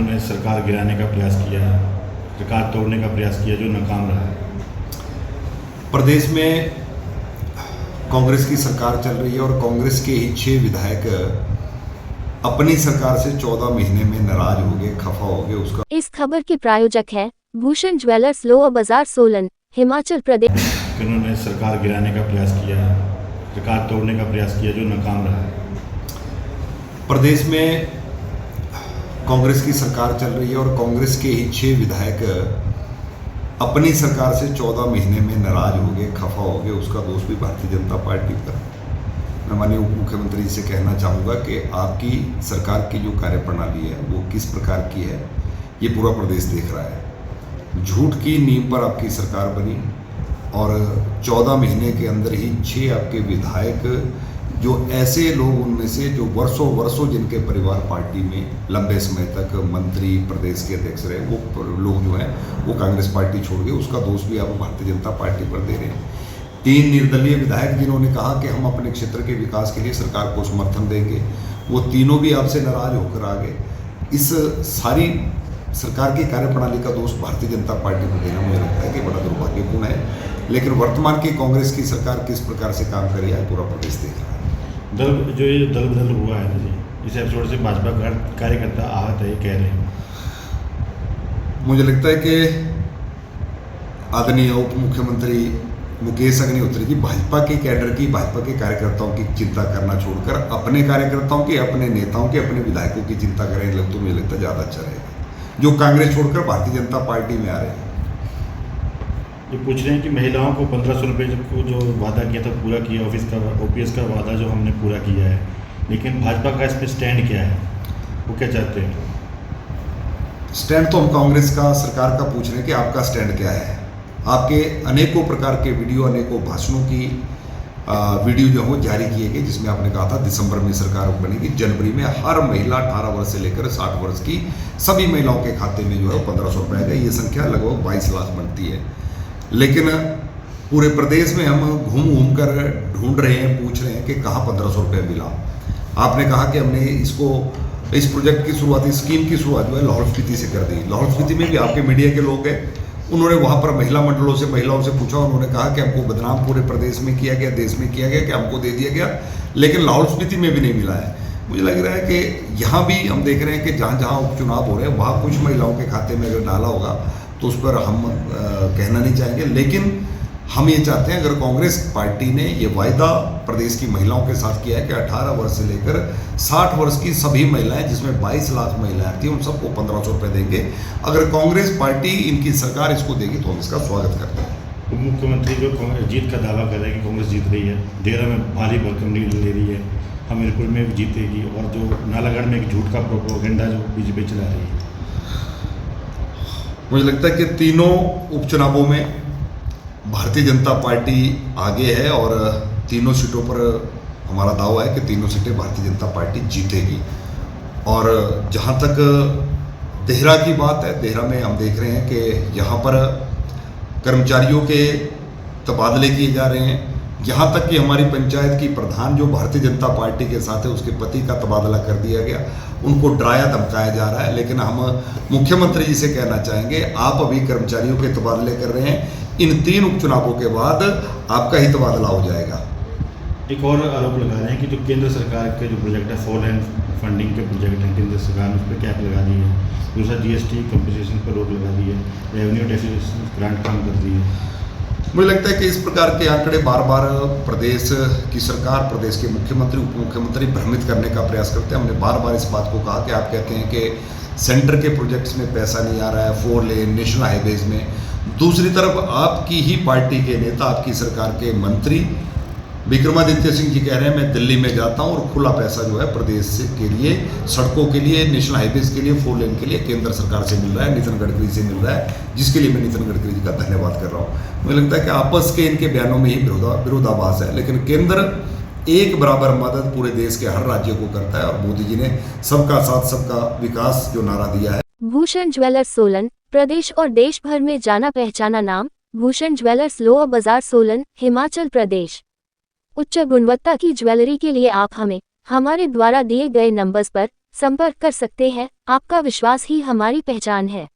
इन्होंने सरकार गिराने का प्रयास किया, सरकार तोड़ने का प्रयास किया, जो नाकाम रहा है। प्रदेश में कांग्रेस की सरकार चल रही है और कांग्रेस के ही 6 विधायक अपनी सरकार से 14 महीने में नाराज हो गए, खफा हो गए। उसका इस खबर के प्रायोजक है भूषण ज्वेलर्स, लोअर बाजार, सोलन, हिमाचल प्रदेश। इन्होंने सरकार गिराने का प्रयास किया, सरकार तोड़ने का प्रयास किया, जो नाकाम रहा है। प्रदेश में कांग्रेस की सरकार चल रही है और कांग्रेस के ही 6 विधायक अपनी सरकार से 14 महीने में नाराज हो गए, खफा हो गए। उसका दोष भी भारतीय जनता पार्टी पर। मैं माननीय उप मुख्यमंत्री से कहना चाहूँगा कि आपकी सरकार की जो कार्यप्रणाली है वो किस प्रकार की है, ये पूरा प्रदेश देख रहा है। झूठ की नींव पर आपकी सरकार बनी और 14 महीने के अंदर ही 6 आपके विधायक, जो ऐसे लोग उनमें से जो वर्षों वर्षों जिनके परिवार पार्टी में लंबे समय तक मंत्री, प्रदेश के अध्यक्ष रहे, वो लोग जो हैं वो कांग्रेस पार्टी छोड़ गए। उसका दोष भी आप भारतीय जनता पार्टी पर दे रहे हैं। 3 निर्दलीय विधायक जिन्होंने कहा कि हम अपने क्षेत्र के विकास के लिए सरकार को समर्थन देंगे, वो तीनों भी आपसे नाराज होकर आ गए। इस सारी सरकार की कार्यप्रणाली का दोष भारतीय जनता पार्टी को देना मुझे लगता है कि बड़ा दुर्भाग्यपूर्ण है। लेकिन वर्तमान की कांग्रेस की सरकार किस प्रकार से काम कर रही है पूरा प्रदेश देख रहा है। ये दल बदल हुआ है जी, इस एपिसोड से भाजपा कार्यकर्ता आहत है, कह रहे हैं। मुझे लगता है कि आदरणीय उप मुख्यमंत्री मुकेश अग्निहोत्री जी भाजपा के कैडर की, भाजपा के कार्यकर्ताओं की चिंता करना छोड़कर अपने कार्यकर्ताओं की, अपने नेताओं की, अपने विधायकों की चिंता करें तो मुझे लगता है ज़्यादा अच्छा रहेगा, जो कांग्रेस छोड़कर भारतीय जनता पार्टी में आ रहे हैं। ये पूछ रहे हैं कि महिलाओं को 1500 रुपये को जो वादा किया था पूरा किया, ओपीएस का वादा जो हमने पूरा किया है, लेकिन भाजपा का इसमें स्टैंड क्या है, वो क्या चाहते हैं? स्टैंड तो हम कांग्रेस का, सरकार का पूछ रहे हैं कि आपका स्टैंड क्या है। आपके अनेकों प्रकार के वीडियो, अनेकों भाषणों की वीडियो जो है जारी किए गए, जिसमें आपने कहा था दिसंबर में सरकार बनेगी, जनवरी में हर महिला 18 वर्ष से लेकर 60 वर्ष की सभी महिलाओं के खाते में जो है 1500 रुपये आएगा। ये संख्या लगभग 22 लाख बनती है। लेकिन पूरे प्रदेश में हम घूम घूम कर ढूंढ रहे हैं, पूछ रहे हैं कि कहाँ 1500 रुपये मिला। आपने कहा कि हमने इस प्रोजेक्ट की शुरुआती स्कीम की शुरुआत जो है लाहौल स्पीति से कर दी। लाहौल स्पीति में भी आपके मीडिया के लोग हैं, उन्होंने वहाँ पर महिला मंडलों से, महिलाओं से पूछा, उन्होंने कहा कि हमको बदनाम पूरे प्रदेश में किया गया, देश में किया गया, कि हमको दे दिया गया, लेकिन लाहौल स्पीति में भी नहीं मिला है। मुझे लग रहा है कि यहाँ भी हम देख रहे हैं कि जहाँ जहाँ उपचुनाव हो रहे हैं वहाँ कुछ महिलाओं के खाते में अगर डाला होगा तो उस पर हम कहना नहीं चाहेंगे। लेकिन हम ये चाहते हैं, अगर कांग्रेस पार्टी ने ये वायदा प्रदेश की महिलाओं के साथ किया है कि 18 वर्ष से लेकर 60 वर्ष की सभी महिलाएं, जिसमें 22 लाख महिलाएं थी, उन सबको 1500 रुपये देंगे। अगर कांग्रेस पार्टी, इनकी सरकार इसको देगी तो हम इसका स्वागत करते हैं। उप मुख्यमंत्री जो जीत का दावा कर रहे हैं कि कांग्रेस जीत रही है, देहरा में भारी भरकम लीड ले रही है, हमीरपुर में भी जीतेगी, और जो नालागढ़ में एक झूठ का प्रोपेगेंडा जो बीजेपी चला रही है। मुझे लगता है कि तीनों उपचुनावों में भारतीय जनता पार्टी आगे है और तीनों सीटों पर हमारा दावा है कि तीनों सीटें भारतीय जनता पार्टी जीतेगी। और जहां तक देहरा की बात है, देहरा में हम देख रहे हैं कि यहाँ पर कर्मचारियों के तबादले किए जा रहे हैं। यहाँ तक कि हमारी पंचायत की प्रधान जो भारतीय जनता पार्टी के साथ है, उसके पति का तबादला कर दिया गया, उनको डराया धमकाया जा रहा है। लेकिन हम मुख्यमंत्री जी से कहना चाहेंगे, आप अभी कर्मचारियों के तबादले कर रहे हैं, इन 3 उपचुनावों के बाद आपका ही तबादला हो जाएगा। एक और आरोप लगा रहे हैं कि जो केंद्र सरकार के जो प्रोजेक्ट है, फोर लाइन फंडिंग के प्रोजेक्ट हैं, केंद्र सरकार ने उस पर कैप लगा दी है, दूसरा जीएसटी कंपनसेशन पर रोक लगा दी है, रेवेन्यू टैक्स ग्रांट कम कर दी है। मुझे लगता है कि इस प्रकार के आंकड़े बार बार प्रदेश की सरकार, प्रदेश के मुख्यमंत्री, उप मुख्यमंत्री भ्रमित करने का प्रयास करते हैं। हमने बार बार इस बात को कहा कि आप कहते हैं कि सेंटर के प्रोजेक्ट्स में पैसा नहीं आ रहा है, 4 लेन नेशनल हाईवेज में। दूसरी तरफ आपकी ही पार्टी के नेता, आपकी सरकार के मंत्री विक्रमादित्य सिंह जी कह रहे हैं मैं दिल्ली में जाता हूं और खुला पैसा जो है प्रदेश के लिए, सड़कों के लिए, नेशनल हाईवेज के लिए, 4 लेन के लिए केंद्र सरकार से मिल रहा है, नितिन गडकरी से मिल रहा है, जिसके लिए मैं नितिन गडकरी जी का धन्यवाद कर रहा हूँ। मुझे लगता है कि आपस के इनके बयानों में ही विरोधाभास है, लेकिन केंद्र एक बराबर मदद पूरे देश के हर राज्य को करता है और मोदी जी ने सबका साथ सबका विकास जो नारा दिया है। भूषण ज्वेलर्स सोलन, प्रदेश और देश भर में जाना पहचाना नाम, भूषण ज्वेलर्स, लोअर बाजार, सोलन, हिमाचल प्रदेश। उच्च गुणवत्ता की ज्वेलरी के लिए आप हमें हमारे द्वारा दिए गए नंबर्स पर संपर्क कर सकते हैं। आपका विश्वास ही हमारी पहचान है।